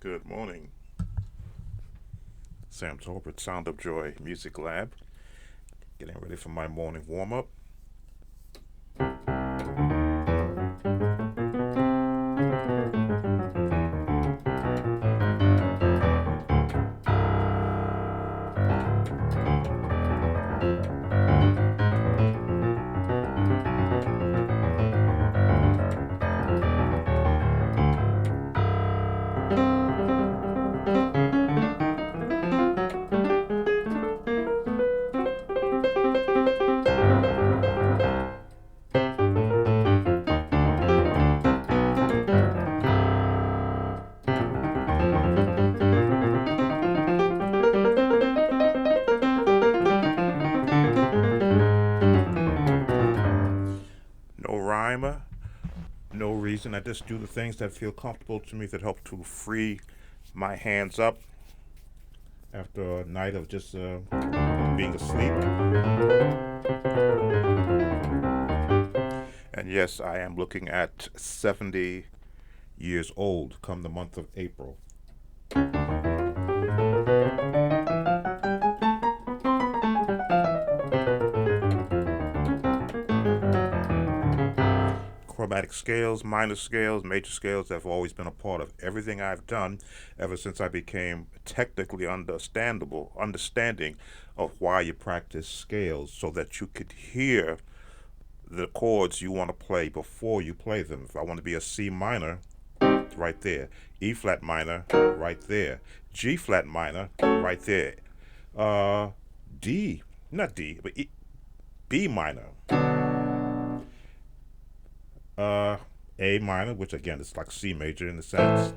Good morning. Sam Tolbert, Sound of Joy Music Lab. Getting ready for my morning warm-up. No rhyme, no reason. I just do the things that feel comfortable to me that help to free my hands up after a night of just being asleep. And yes, I am looking at 70 years old come the month of April. Chromatic scales, minor scales, major scales have always been a part of everything I've done ever since I became technically understanding of why you practice scales, so that you could hear the chords you want to play before you play them. If I want to be a C minor, it's right there. E flat minor, right there. G flat minor, right there. D, not D, but B minor. A minor, which again is like C major in a sense.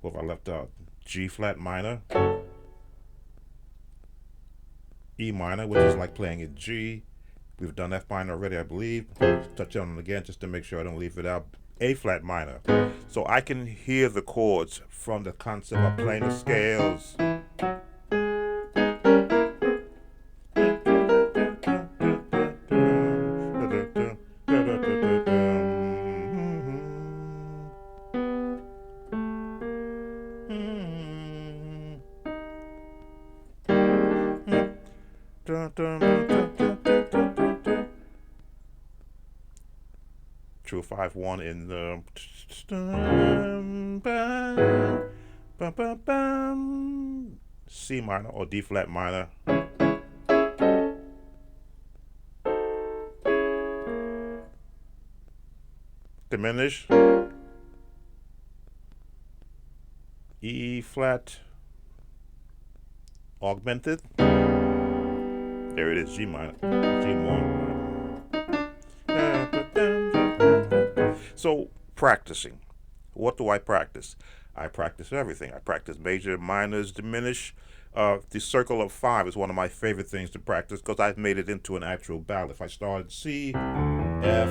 What have I left out? G flat minor. E minor, which is like playing a G. We've done F minor already, I believe. Touch on it again just to make sure I don't leave it out. A flat minor. So I can hear the chords from the concept of playing the scales. True 5-1 in the C minor or D flat minor. Diminish. E flat augmented. There it is, G minor, G1. So practicing. What do I practice? I practice everything. I practice major, minors, diminish. The circle of 5 is one of my favorite things to practice because I've made it into an actual ballad. If I started C, F,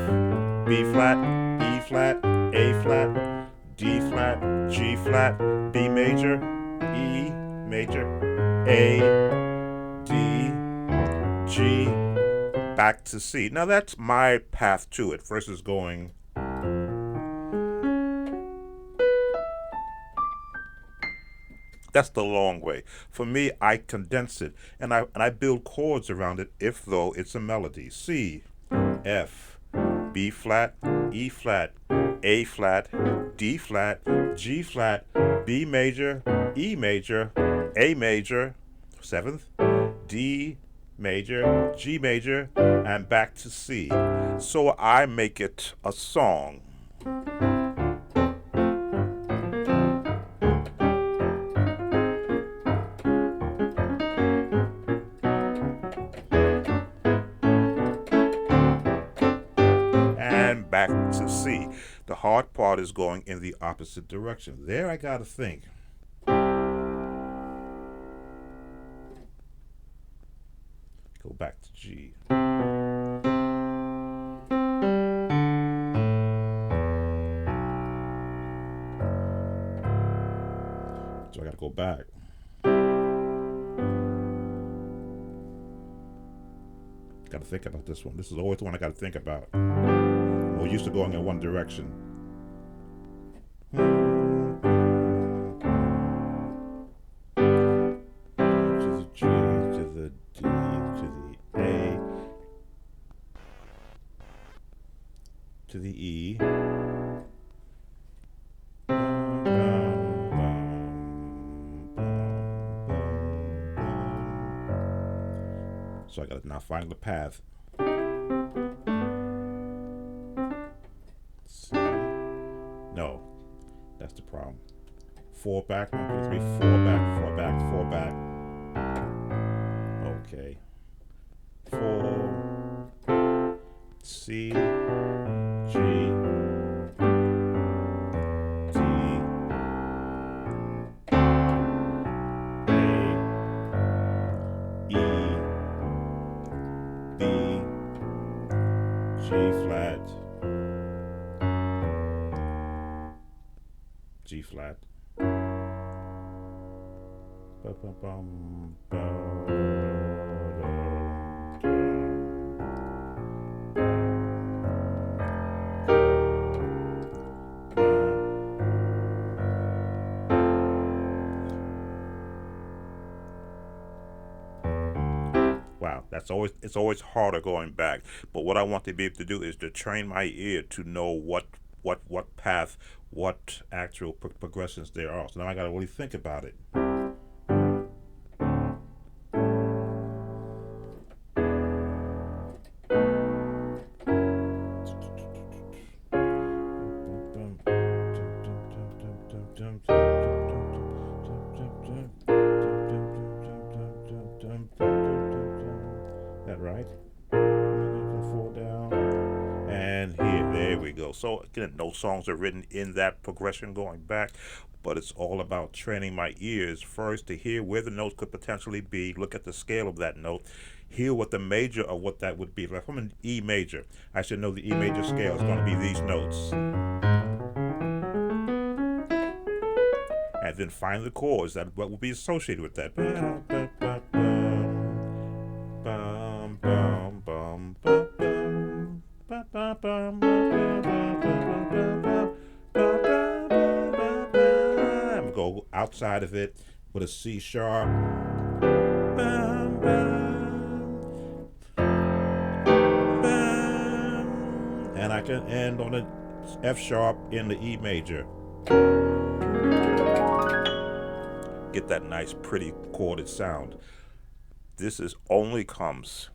B flat, E flat, A flat, D flat, G flat, B major, E major, A, D, G, back to C. Now that's my path to it versus going that's the long way. For me, I condense it and I build chords around it if though it's a melody. C, F, B flat, E flat, A flat, D flat, G flat, B major, E major, A major, 7th, D major, G major, and back to C. So I make it a song. And back to C. The hard part is going in the opposite direction. There I gotta think. Go back to G. So I gotta go back. Gotta think about this one. This is always the one I gotta think about. I'm used to going in one direction. to the E. So I got to now find the path. C. No, that's the problem. 4 back, 1, 2, 3, 4 back, 4 back, 4 back. Okay. 4, C, G, D, A, E, B, G flat, G flat. Wow, it's always harder going back. But what I want to be able to do is to train my ear to know what path, what actual progressions there are. So now I got to really think about it. That right? 4 down. And here, there we go. So again, no songs are written in that progression going back, but it's all about training my ears first to hear where the notes could potentially be, look at the scale of that note, hear what the major of what that would be. If I'm in E major, I should know the E major scale is going to be these notes. And then find the chords that what will be associated with that. I'm going to go outside of it with a C sharp. And I can end on an F sharp in the E major. Get that nice pretty chorded sound. This only comes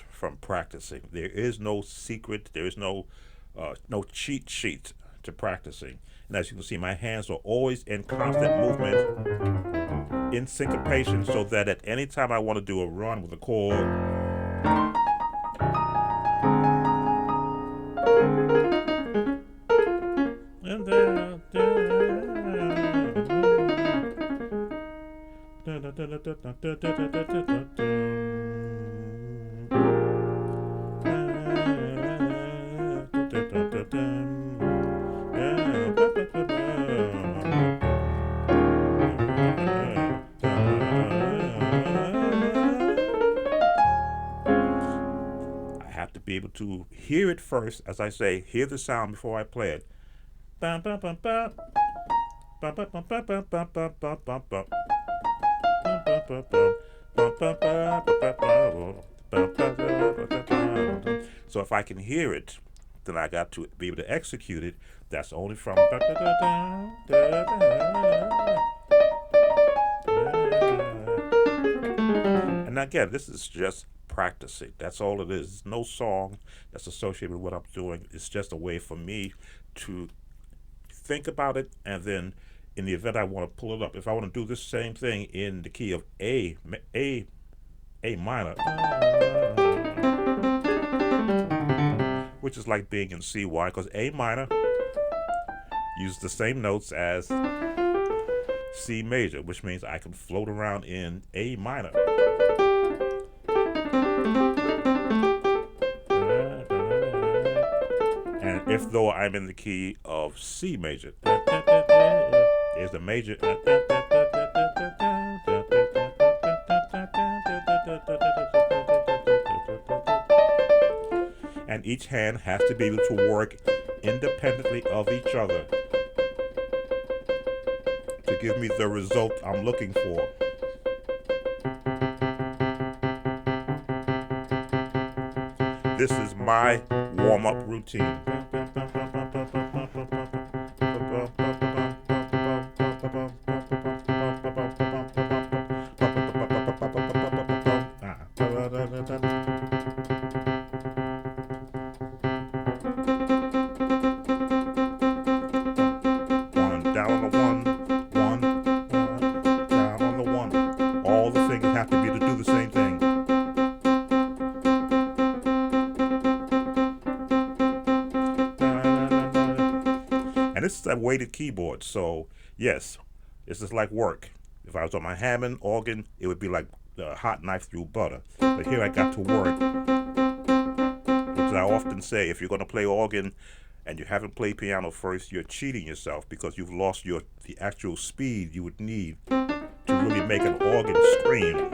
from practicing. There is no secret, there is no cheat sheet to practicing. And as you can see, my hands are always in constant movement, in syncopation, so that at any time I want to do a run with a chord, and then I have to be able to hear it first, as I say, hear the sound before I play it. So if I can hear it, then I got to be able to execute it. That's only from. And again, this is just practicing. That's all it is. There's no song that's associated with what I'm doing. It's just a way for me to think about it, and then in the event I want to pull it up, if I want to do this same thing in the key of A minor, which is like being in C. Why? Because A minor uses the same notes as C major, which means I can float around in A minor. And if though I'm in the key of C major, there's the major, and each hand has to be able to work independently of each other to give me the result I'm looking for. This is my warm-up routine. One, down on the one, down on the one. All the fingers have to be to do the same thing. And this is a weighted keyboard, so yes, this is like work. If I was on my Hammond organ, it would be like a hot knife through butter. But here I got to work. Which I often say, if you're going to play organ and you haven't played piano first, you're cheating yourself because you've lost the actual speed you would need to really make an organ scream.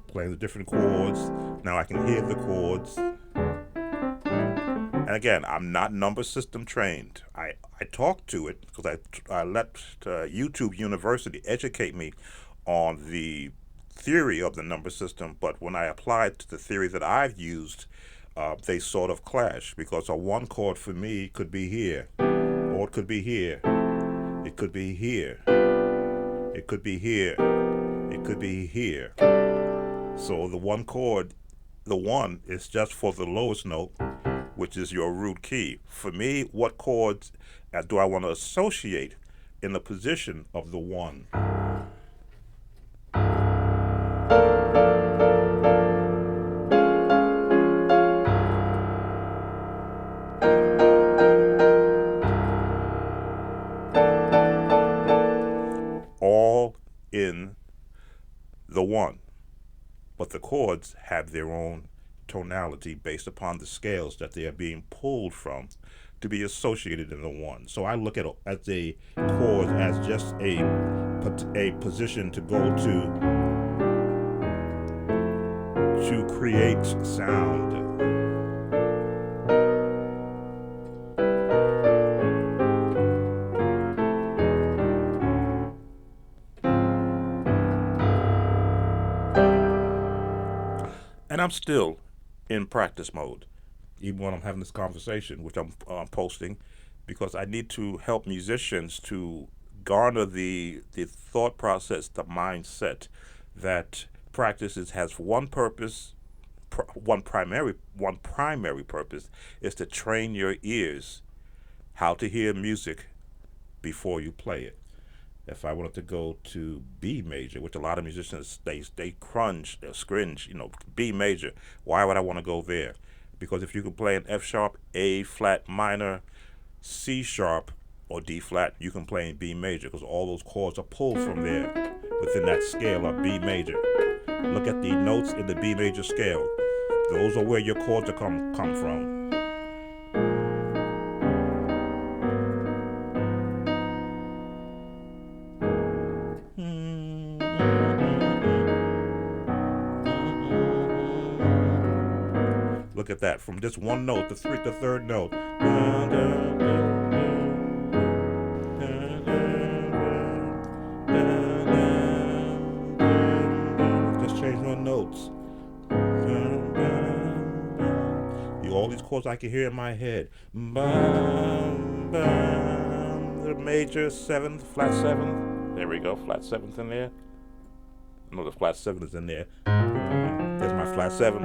Playing the different chords. Now I can hear the chords. And again, I'm not number system trained. I talk to it because I let YouTube University educate me on the theory of the number system, but when I applied to the theory that I've used, they sort of clash, because a one chord for me could be here, or it could be here, it could be here, it could be here, it could be here. So the one chord, the one is just for the lowest note, which is your root key. For me, what chords do I want to associate in the position of the one? All in the one. But the chords have their own tonality based upon the scales that they are being pulled from to be associated in the one. So I look at the chords as just a position to go to create sound. And I'm still in practice mode, even when I'm having this conversation, which I'm posting, because I need to help musicians to garner the thought process, the mindset that practice has one purpose, one primary purpose is to train your ears how to hear music before you play it. If I wanted to go to B major, which a lot of musicians, they scringe, B major. Why would I want to go there? Because if you can play an F sharp, A flat minor, C sharp, or D flat, you can play in B major, because all those chords are pulled from there within that scale of B major. Look at the notes in the B major scale. Those are where your chords are come from. Look at that, from just one note, the third note. Just change one notes. All these chords I can hear in my head. The major seventh, flat seventh. There we go, flat seventh in there. No, the flat seventh is in there. There's my flat seven.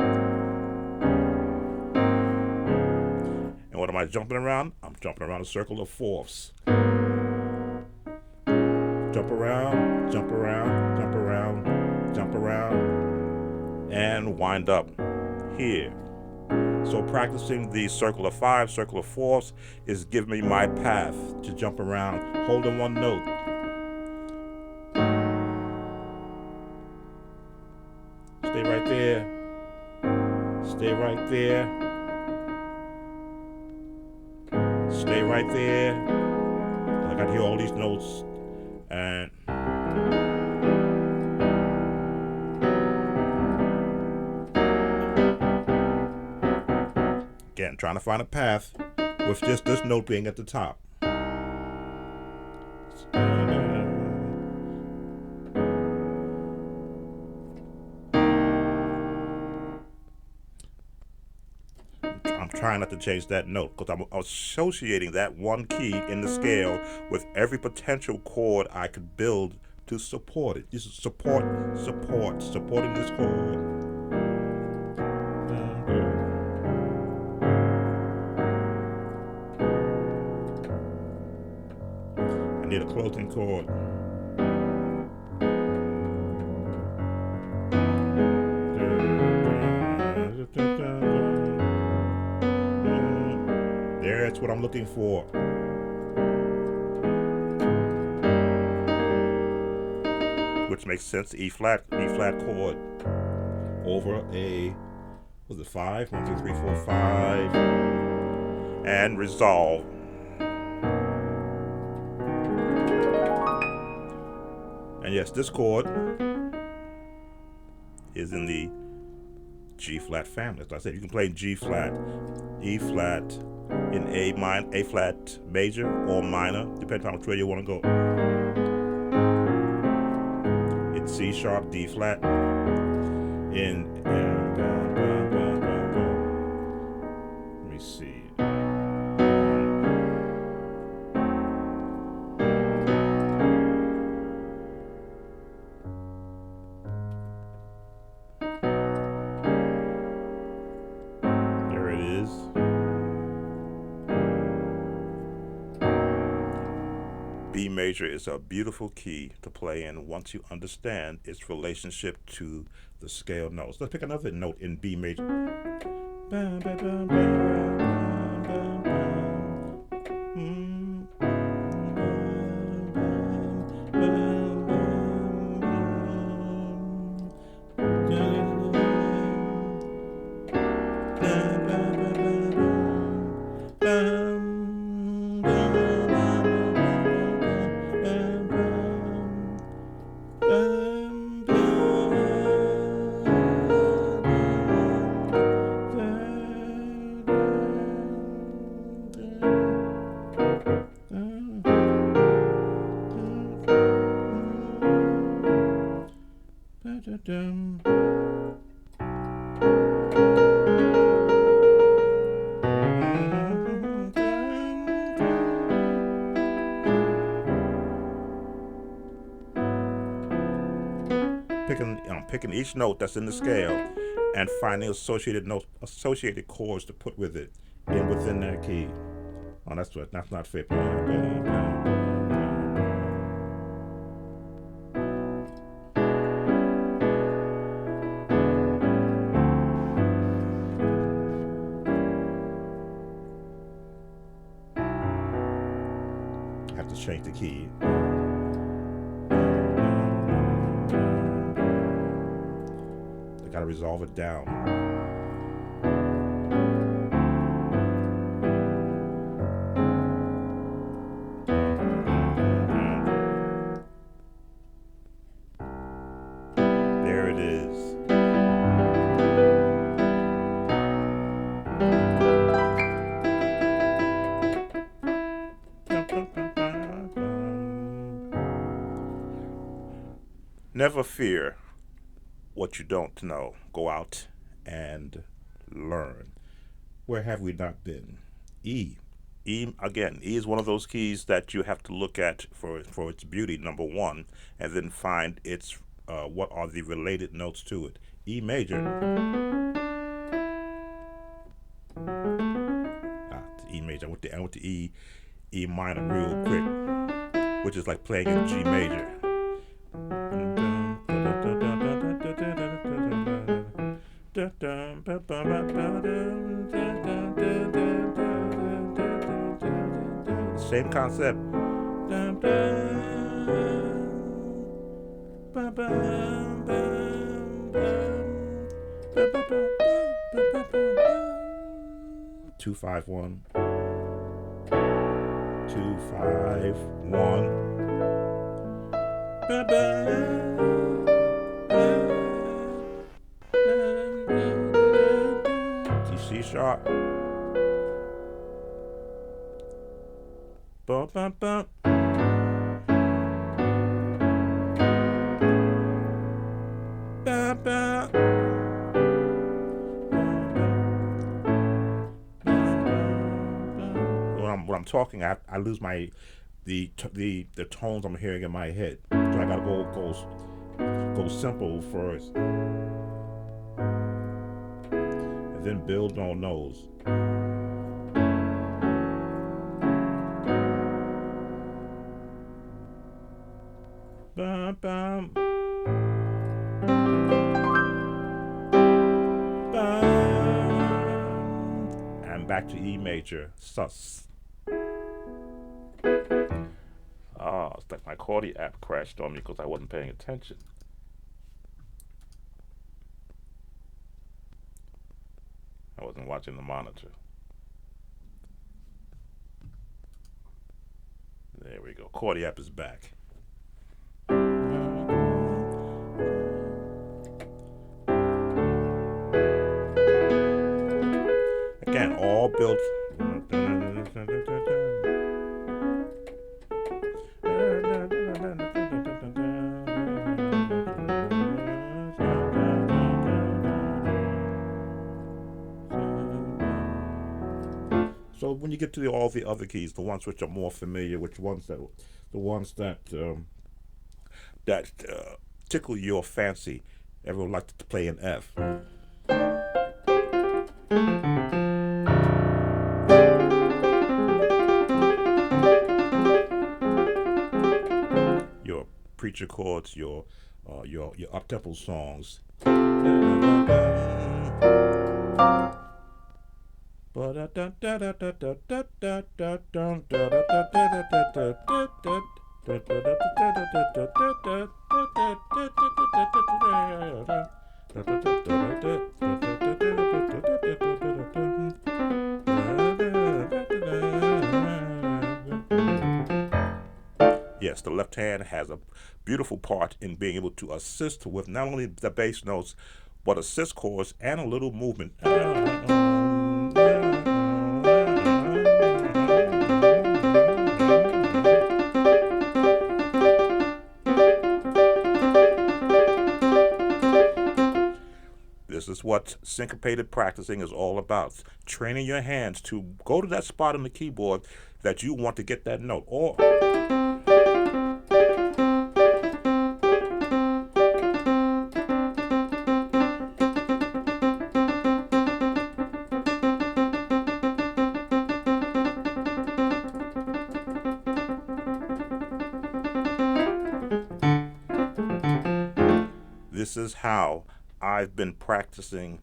And what am I jumping around? I'm jumping around a circle of fourths. Jump around, jump around, jump around, jump around, and wind up here. So practicing the circle of five, circle of fourths is giving me my path to jump around, holding one note. Stay right there. Stay right there. Stay right there. I got to hear all these notes. And again, trying to find a path with just this note being at the top. I'm trying not to change that note because I'm associating that one key in the scale with every potential chord I could build to support it. This is supporting this chord. I need a closing chord. That's what I'm looking for. Which makes sense. E flat chord over a, was it 5? 1, 2, 3, 4, 5, and resolve. And yes, this chord is in the G flat family. As I said, you can play G flat, E flat, in A flat major or minor, depending on which way you want to go. In C sharp, D flat, let me see. There it is. B major is a beautiful key to play in once you understand its relationship to the scale notes. Let's pick another note in B major. Picking each note that's in the scale and finding associated notes, associated chords to put with it within that key. Oh, that's not fair. I have to change the key. Gotta resolve it down. There it is. Never fear what you don't know. Go out and learn. Where have we not been? E. E, again, E is one of those keys that you have to look at for its beauty, number one, and then find its what are the related notes to it. E major. E major. I went to E minor real quick, which is like playing in G major. Same concept. Two, 5, 1. 2, 5, 1. C sharp. Bum, bum, bum. Bum, bum. when I'm talking, I lose my the tones I'm hearing in my head. So I gotta go simple first, and then build on those. Bum, bum. Bum. And back to E major, sus. It's like my Chordy app crashed on me because I wasn't paying attention. I wasn't watching the monitor. There we go. Chordy app is back. Again, all built. So when you get to all the other keys, the ones which are more familiar, the ones that tickle your fancy, everyone likes to play an F. Your preacher chords, your up-tempo songs. Yes, the left hand has a beautiful part in being able to assist with not only the bass notes, but assist chords and a little movement. This is what syncopated practicing is all about. Training your hands to go to that spot on the keyboard that you want to get that note. Or this is how I've been practicing,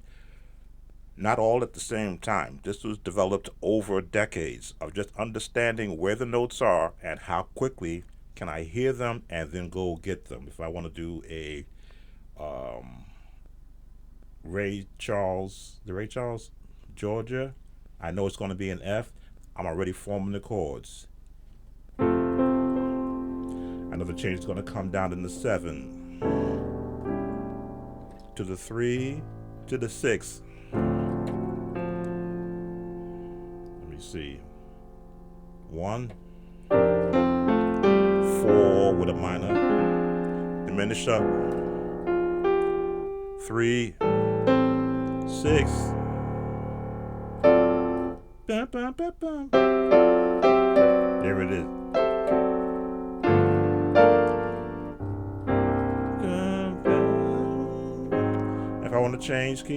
not all at the same time. This was developed over decades of just understanding where the notes are and how quickly can I hear them and then go get them. If I want to do a Ray Charles, Georgia, I know it's going to be an F. I'm already forming the chords. Another change is going to come down in the 7. To the 3, to the 6. Let me see. 1, 4 with a minor, diminish up. 3, 6. Bum, bum, bum, bum. There it is. If I want to change key,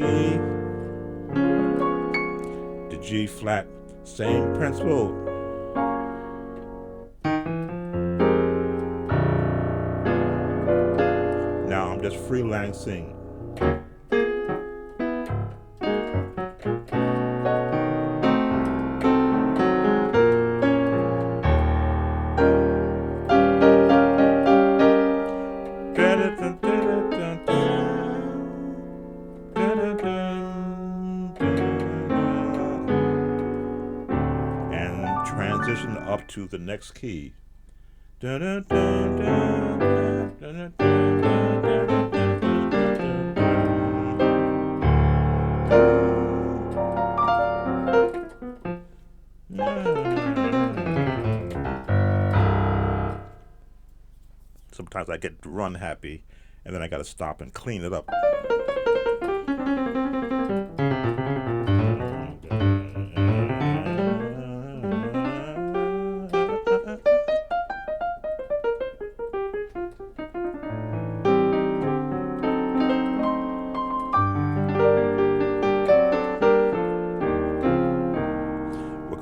the G flat, same principle. Now I'm just freelancing. Transition up to the next key. Sometimes I get run happy, and then I got to stop and clean it up.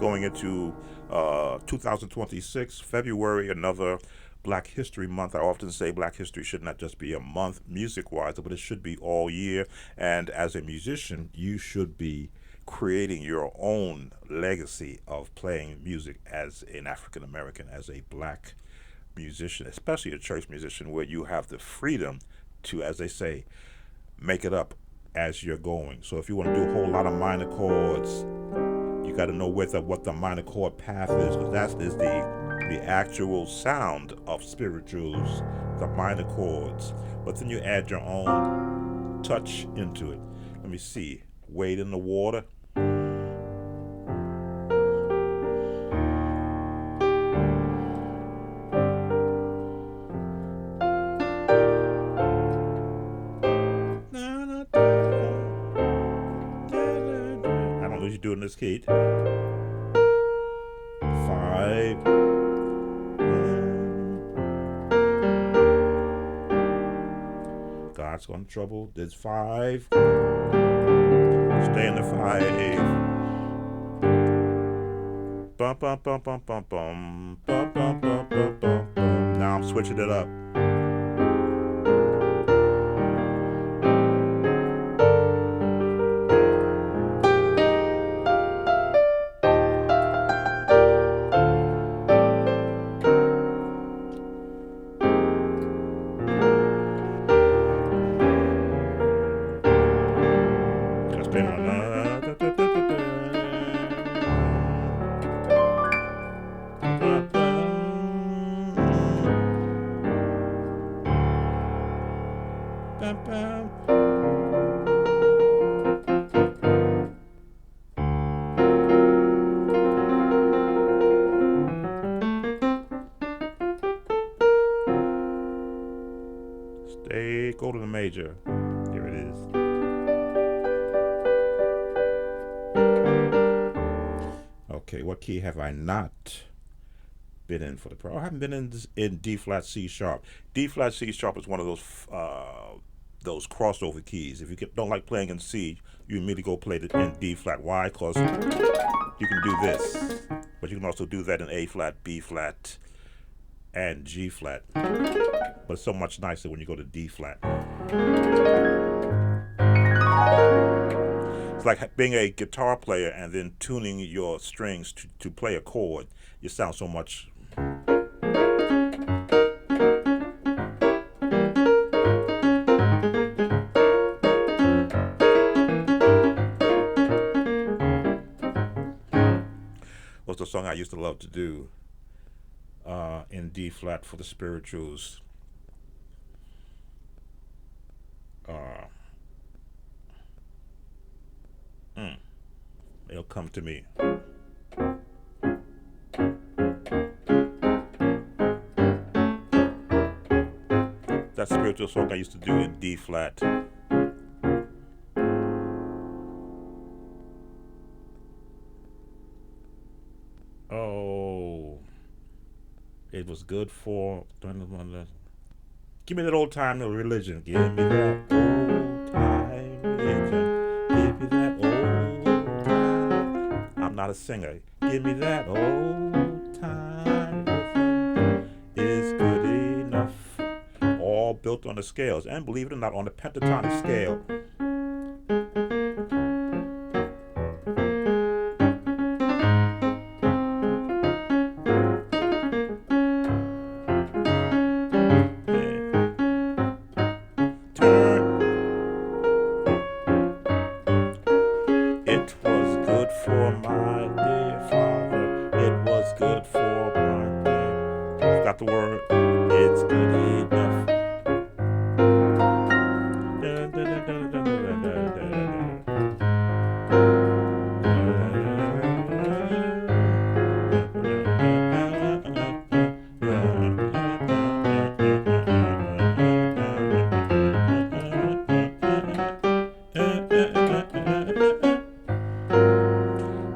going into 2026, February, another Black History Month. I often say Black History should not just be a month music-wise, but it should be all year. And as a musician, you should be creating your own legacy of playing music as an African American, as a black musician, especially a church musician, where you have the freedom to, as they say, make it up as you're going. So if you want to do a whole lot of minor chords, you got to know what the minor chord path is, because that is the actual sound of spirituals, the minor chords. But then you add your own touch into it. Let me see. Wade in the water. Doing this key. 5. God's gonna trouble. There's 5. Stay in the 5. Bum bum bum bum bum bum bum bum bum bum bum. Now I'm switching it up. Go to the major. Here it is. Okay, what key have I not been in for the pro? I haven't been in D flat C sharp. D flat C sharp is one of those crossover keys. If you don't like playing in C, you immediately go play it in D flat. Why? Because you can do this, but you can also do that in A flat, B flat, and G flat. But it's so much nicer when you go to D flat. It's like being a guitar player and then tuning your strings to play a chord. You sound so much. Was the song I used to love to do in D flat for the spirituals. It'll come to me. That spiritual song I used to do in D flat. Oh, it was good for. Give me that old time religion. Give me that old time religion. Give me that old time. I'm not a singer. Give me that old time rhythm. Is good enough. All built on the scales, and believe it or not, on the pentatonic scale. The word, it's good enough.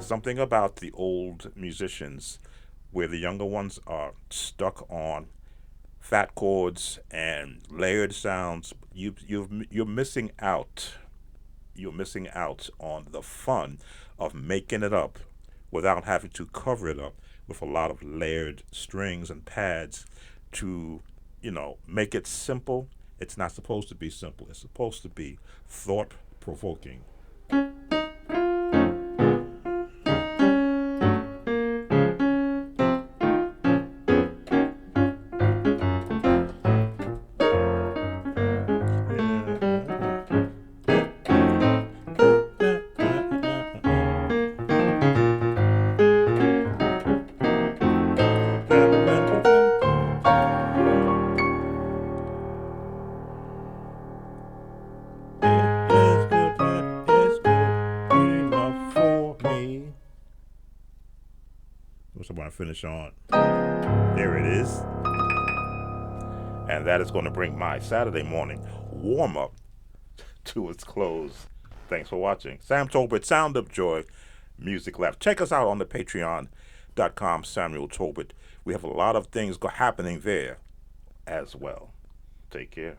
Something about the old musicians, where the younger ones are stuck on fat chords and layered sounds, you're missing out. You're missing out on the fun of making it up without having to cover it up with a lot of layered strings and pads to, make it simple. It's not supposed to be simple. It's supposed to be thought-provoking. What's I want to finish on? There it is. And that is going to bring my Saturday morning warm-up to its close. Thanks for watching. Sam Tolbert, Sound of Joy, Music Lab. Check us out on the patreon.com, Samuel Tolbert. We have a lot of things happening there as well. Take care.